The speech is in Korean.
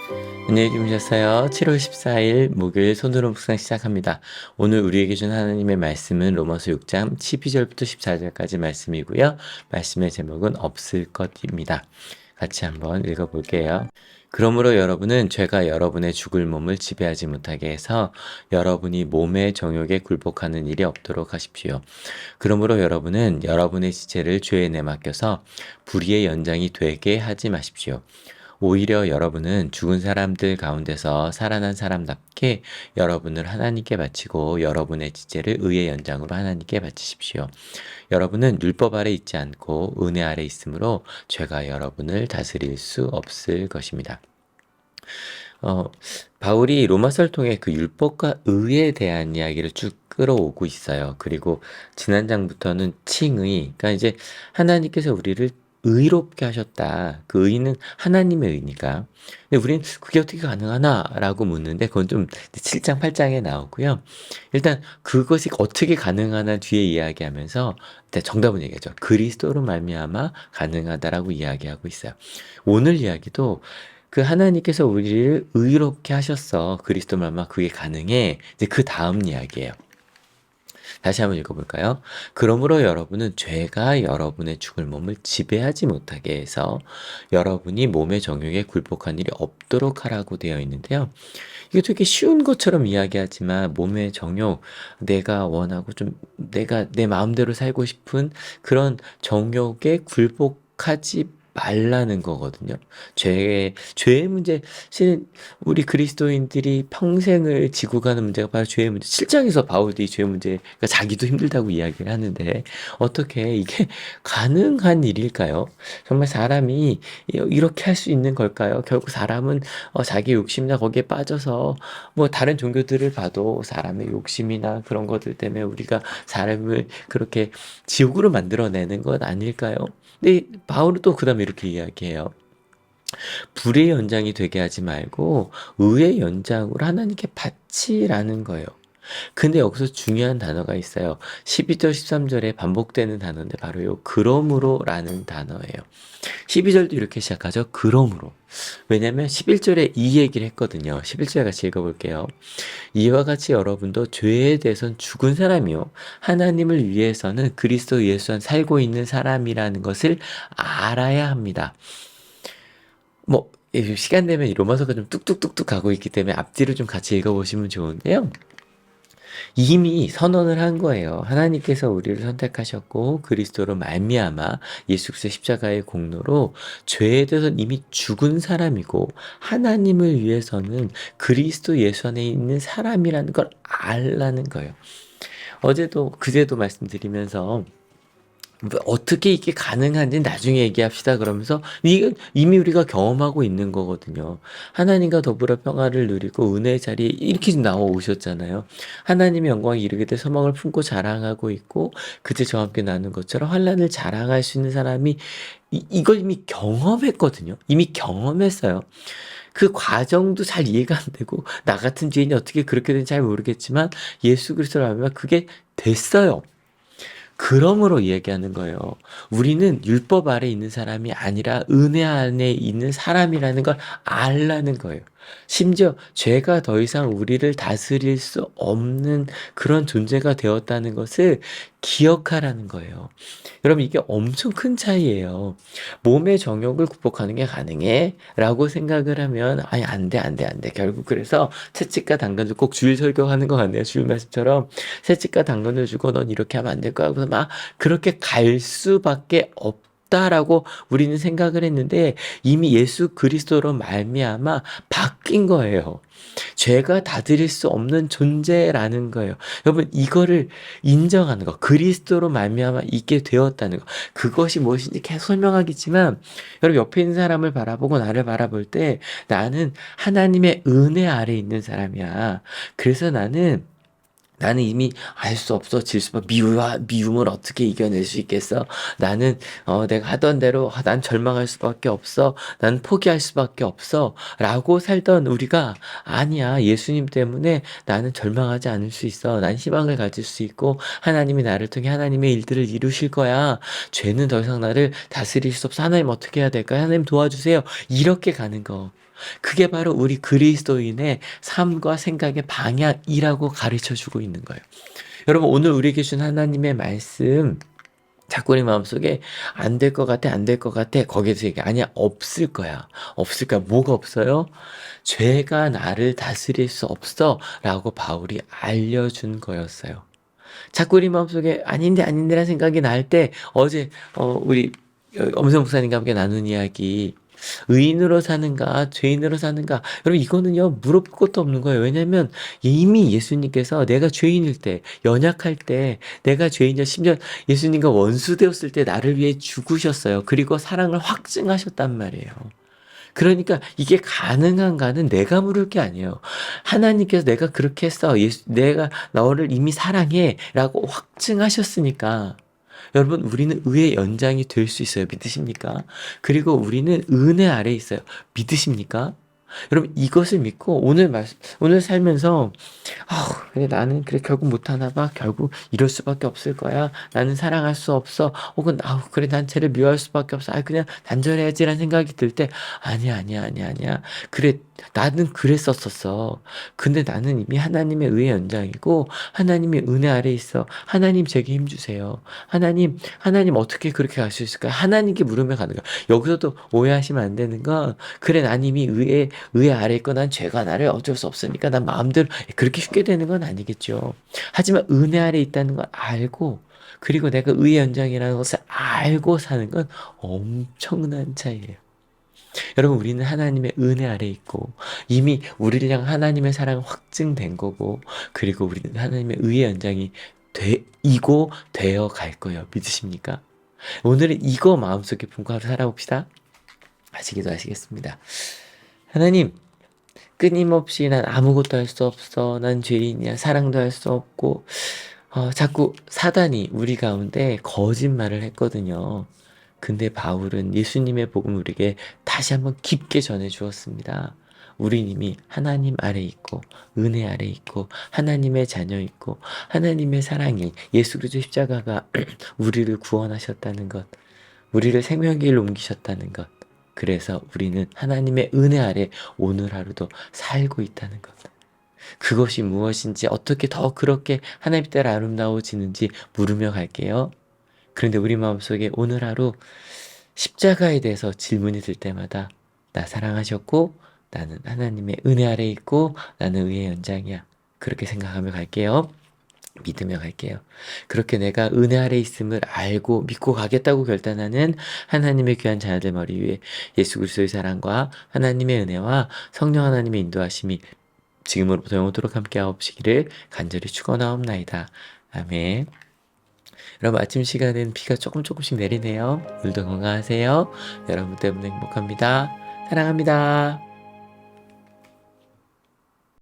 안녕히 주무셨어요. 7월 14일 목요일 손으로 묵상 시작합니다. 오늘 우리에게 준 하나님의 말씀은 로마서 6장 12절부터 14절까지 말씀이고요. 말씀의 제목은 없을 것입니다. 같이 한번 읽어볼게요. 그러므로 여러분은 죄가 여러분의 죽을 몸을 지배하지 못하게 해서 여러분이 몸의 정욕에 굴복하는 일이 없도록 하십시오. 그러므로 여러분은 여러분의 지체를 죄에 내맡겨서 불의의 연장이 되게 하지 마십시오. 오히려 여러분은 죽은 사람들 가운데서 살아난 사람답게 여러분을 하나님께 바치고 여러분의 지체를 의의 연장으로 하나님께 바치십시오. 여러분은 율법 아래 있지 않고 은혜 아래 있으므로 죄가 여러분을 다스릴 수 없을 것입니다. 바울이 로마서를 통해 그 율법과 의에 대한 이야기를 쭉 끌어오고 있어요. 그리고 지난 장부터는 칭의, 그러니까 이제 하나님께서 우리를 의롭게 하셨다. 그 의는 하나님의 의니까. 근데 우린 그게 어떻게 가능하나라고 묻는데 그건 좀 7장, 8장에 나오고요. 일단 그것이 어떻게 가능하나 뒤에 이야기하면서 일단 정답은 얘기하죠. 그리스도로 말미암아 가능하다라고 이야기하고 있어요. 오늘 이야기도 그 하나님께서 우리를 의롭게 하셨어. 그리스도 말미암아 그게 가능해. 이제 그 다음 이야기예요. 다시 한번 읽어볼까요? 그러므로 여러분은 죄가 여러분의 죽을 몸을 지배하지 못하게 해서 여러분이 몸의 정욕에 굴복한 일이 없도록 하라고 되어 있는데요. 이게 되게 쉬운 것처럼 이야기하지만 몸의 정욕, 내가 원하고 좀 내가 내 마음대로 살고 싶은 그런 정욕에 굴복하지 말라는 거거든요. 죄의 문제, 실은 우리 그리스도인들이 평생을 지고 가는 문제가 바로 죄의 문제. 7장에서 바울이 죄의 문제, 그러니까 자기도 힘들다고 이야기를 하는데, 어떻게 이게 가능한 일일까요? 정말 사람이 이렇게 할 수 있는 걸까요? 결국 사람은 자기 욕심이나 거기에 빠져서, 뭐 다른 종교들을 봐도 사람의 욕심이나 그런 것들 때문에 우리가 사람을 그렇게 지옥으로 만들어내는 것 아닐까요? 근데 바울은 또 그 다음에 이렇게 이야기해요. 불의 연장이 되게 하지 말고 의의 연장으로 하나님께 바치라는 거예요. 근데 여기서 중요한 단어가 있어요. 12절, 13절에 반복되는 단어인데 바로 요 그러므로라는 단어예요. 12절도 이렇게 시작하죠. 그러므로. 왜냐면 11절에 이 얘기를 했거든요. 11절 같이 읽어볼게요. 이와 같이 여러분도 죄에 대해서는 죽은 사람이요. 하나님을 위해서는 그리스도 예수 안 살고 있는 사람이라는 것을 알아야 합니다. 뭐 시간 되면 이 로마서가 좀 뚝뚝뚝뚝 가고 있기 때문에 앞뒤를 좀 같이 읽어보시면 좋은데요. 이미 선언을 한 거예요. 하나님께서 우리를 선택하셨고 그리스도로 말미암아 예수 그리스도의 십자가의 공로로 죄에 대해서는 이미 죽은 사람이고 하나님을 위해서는 그리스도 예수 안에 있는 사람이라는 걸 알라는 거예요. 어제도 그제도 말씀드리면서 어떻게 이게 가능한지 나중에 얘기합시다 그러면서 이건 이미 우리가 경험하고 있는 거거든요. 하나님과 더불어 평화를 누리고 은혜의 자리에 이렇게 나와 오셨잖아요. 하나님의 영광이 이르게 돼 소망을 품고 자랑하고 있고 그제 저와 함께 나눈 것처럼 환난을 자랑할 수 있는 사람이 이걸 이미 경험했거든요. 이미 경험했어요. 그 과정도 잘 이해가 안 되고 나 같은 죄인이 어떻게 그렇게 되는지 잘 모르겠지만 예수 그리스도를 알면 그게 됐어요. 그러므로 얘기하는 거예요. 우리는 율법 아래 있는 사람이 아니라 은혜 안에 있는 사람이라는 걸 알라는 거예요. 심지어 죄가 더 이상 우리를 다스릴 수 없는 그런 존재가 되었다는 것을 기억하라는 거예요. 여러분, 이게 엄청 큰 차이예요. 몸의 정욕을 극복하는 게 가능해? 라고 생각을 하면, 아니, 안 돼, 안 돼, 안 돼. 결국 그래서 채찍과 당근을 꼭 주일 설교하는 것 같네요. 주일 말씀처럼 채찍과 당근을 주고 넌 이렇게 하면 안 될 거야. 그래서 막 그렇게 갈 수밖에 없다라고 우리는 생각을 했는데 이미 예수 그리스도로 말미암아 바뀐 거예요. 죄가 다스릴 수 없는 존재라는 거예요. 여러분 이거를 인정하는 거, 그리스도로 말미암아 있게 되었다는 거, 그것이 무엇인지 계속 설명하겠지만 여러분 옆에 있는 사람을 바라보고 나를 바라볼 때 나는 하나님의 은혜 아래 있는 사람이야. 그래서 나는 이미 알 수 없어. 미움을 어떻게 이겨낼 수 있겠어? 나는, 내가 하던 대로, 난 절망할 수밖에 없어. 난 포기할 수밖에 없어. 라고 살던 우리가, 아니야. 예수님 때문에 나는 절망하지 않을 수 있어. 난 희망을 가질 수 있고, 하나님이 나를 통해 하나님의 일들을 이루실 거야. 죄는 더 이상 나를 다스릴 수 없어. 하나님 어떻게 해야 될까요? 하나님 도와주세요. 이렇게 가는 거. 그게 바로 우리 그리스도인의 삶과 생각의 방향이라고 가르쳐 주고 있는 거예요. 여러분, 오늘 우리에게 준 하나님의 말씀, 자꾸 우리 마음속에 안 될 것 같아, 안 될 것 같아. 거기에서 얘기 아니야, 없을 거야. 없을 거야. 뭐가 없어요? 죄가 나를 다스릴 수 없어. 라고 바울이 알려준 거였어요. 자꾸 우리 마음속에 아닌데 아닌데라는 생각이 날 때, 어제 우리 엄성 목사님과 함께 나눈 이야기, 의인으로 사는가 죄인으로 사는가, 여러분 이거는요 물어볼 것도 없는 거예요. 왜냐면 이미 예수님께서 내가 죄인일 때, 연약할 때, 내가 죄인이자 심지어 예수님과 원수 되었을 때 나를 위해 죽으셨어요. 그리고 사랑을 확증하셨단 말이에요. 그러니까 이게 가능한가는 내가 물을 게 아니에요. 하나님께서 내가 그렇게 했어, 내가 너를 이미 사랑해 라고 확증하셨으니까, 여러분 우리는 의의 연장이 될 수 있어요. 믿으십니까? 그리고 우리는 은혜 아래에 있어요. 믿으십니까? 여러분 이것을 믿고 오늘 살면서 그래 나는 그래 결국 못하나 봐. 결국 이럴 수밖에 없을 거야. 나는 사랑할 수 없어. 혹은 그래 난 쟤를 미워할 수밖에 없어. 그냥 단절해야지라는 생각이 들 때, 아니야. 그래 나는 그랬었었어. 근데 나는 이미 하나님의 의의 연장이고 하나님의 은혜 아래에 있어. 하나님 제게 힘 주세요. 하나님 어떻게 그렇게 갈 수 있을까? 하나님께 물으면 가는 거야. 여기서도 오해하시면 안 되는 건, 그래 난 이미 의의 아래에 있고 난 죄가 나를 어쩔 수 없으니까 난 마음대로, 그렇게 쉽게 되는 건 아니겠죠. 하지만 은혜 아래에 있다는 걸 알고, 그리고 내가 의의 연장이라는 것을 알고 사는 건 엄청난 차이예요. 여러분 우리는 하나님의 은혜 아래에 있고 이미 우리를 향한 하나님의 사랑은 확증된 거고, 그리고 우리는 하나님의 의의 연장이 이고 되어 갈 거예요. 믿으십니까? 오늘은 이거 마음속에 품고 하루 살아봅시다. 기도하시겠습니다. 하나님, 끊임없이 난 아무것도 할 수 없어, 난 죄인이야, 사랑도 할 수 없고, 자꾸 사단이 우리 가운데 거짓말을 했거든요. 근데 바울은 예수님의 복음을 우리에게 다시 한번 깊게 전해 주었습니다. 우린 이미 하나님 아래 있고 은혜 아래 있고 하나님의 자녀 있고 하나님의 사랑이 예수 그리스도 십자가가 우리를 구원하셨다는 것, 우리를 생명길로 옮기셨다는 것, 그래서 우리는 하나님의 은혜 아래 오늘 하루도 살고 있다는 것, 그것이 무엇인지, 어떻게 더 그렇게 하나님 따라 아름다워지는지 물으며 갈게요. 그런데 우리 마음속에 오늘 하루 십자가에 대해서 질문이 들 때마다, 나 사랑하셨고 나는 하나님의 은혜 아래 있고 나는 의의 연장이야, 그렇게 생각하며 갈게요. 믿으며 갈게요. 그렇게 내가 은혜 아래 있음을 알고 믿고 가겠다고 결단하는 하나님의 귀한 자녀들 머리 위에 예수 그리스도의 사랑과 하나님의 은혜와 성령 하나님의 인도하심이 지금으로부터 영원토록 함께 하옵시기를 간절히 축원하옵나이다. 아멘. 여러분 아침 시간엔 비가 조금씩 내리네요. 오늘도 건강하세요. 여러분 때문에 행복합니다. 사랑합니다.